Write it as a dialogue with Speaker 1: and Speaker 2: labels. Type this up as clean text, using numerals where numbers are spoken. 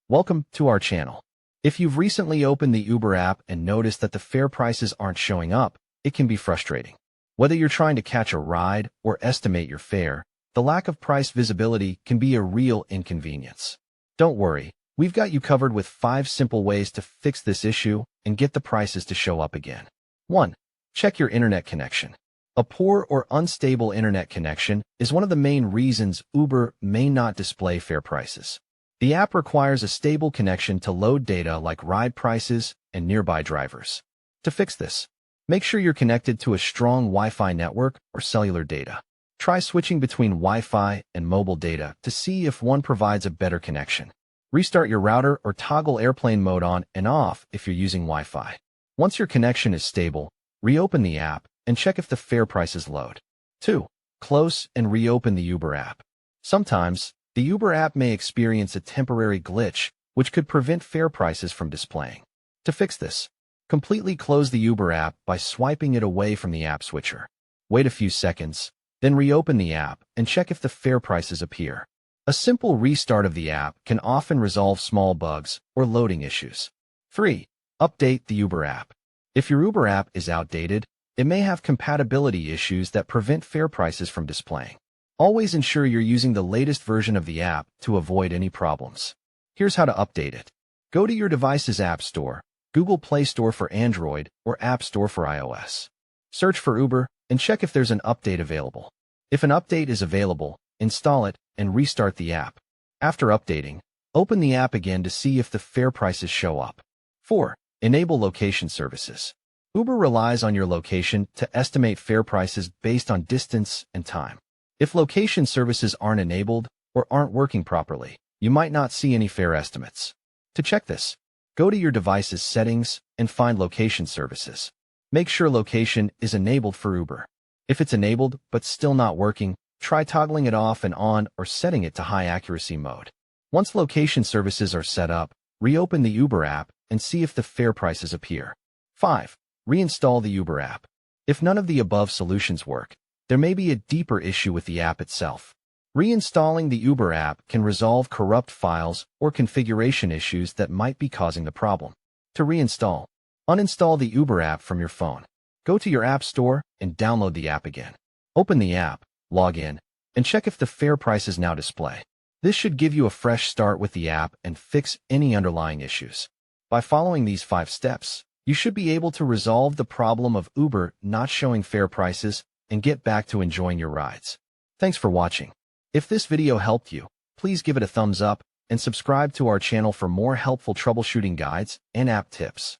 Speaker 1: Welcome to our channel. If you've recently opened the Uber app and noticed that the fare prices aren't showing up, it can be frustrating. Whether you're trying to catch a ride or estimate your fare, the lack of price visibility can be a real inconvenience. Don't worry, we've got you covered with 5 simple ways to fix this issue and get the prices to show up again. 1. Check your internet connection. A poor or unstable internet connection is one of the main reasons Uber may not display fare prices. The app requires a stable connection to load data like ride prices and nearby drivers. To fix this, make sure you're connected to a strong Wi-Fi network or cellular data. Try switching between Wi-Fi and mobile data to see if one provides a better connection. Restart your router or toggle airplane mode on and off if you're using Wi-Fi. Once your connection is stable, reopen the app and check if the fare prices load. 2. Close and reopen the Uber app. Sometimes, the Uber app may experience a temporary glitch, which could prevent fare prices from displaying. To fix this, completely close the Uber app by swiping it away from the app switcher. Wait a few seconds, then reopen the app and check if the fare prices appear. A simple restart of the app can often resolve small bugs or loading issues. 3. Update the Uber app. If your Uber app is outdated, it may have compatibility issues that prevent fare prices from displaying. Always ensure you're using the latest version of the app to avoid any problems. Here's how to update it. Go to your device's App Store, Google Play Store for Android, or App Store for iOS. Search for Uber and check if there's an update available. If an update is available, install it and restart the app. After updating, open the app again to see if the fare prices show up. 4. Enable location services. Uber relies on your location to estimate fare prices based on distance and time. If location services aren't enabled or aren't working properly, you might not see any fare estimates. To check this, go to your device's settings and find location services. Make sure location is enabled for Uber. If it's enabled but still not working, try toggling it off and on or setting it to high accuracy mode. Once location services are set up, reopen the Uber app and see if the fare prices appear. 5. Reinstall the Uber app. If none of the above solutions work, there may be a deeper issue with the app itself. Reinstalling the Uber app can resolve corrupt files or configuration issues that might be causing the problem. To reinstall, uninstall the Uber app from your phone. Go to your App Store and download the app again. Open the app, log in, and check if the fare prices now display. This should give you a fresh start with the app and fix any underlying issues. By following these 5 steps, you should be able to resolve the problem of Uber not showing fare prices and get back to enjoying your rides. Thanks for watching. If this video helped you, please give it a thumbs up and subscribe to our channel for more helpful troubleshooting guides and app tips.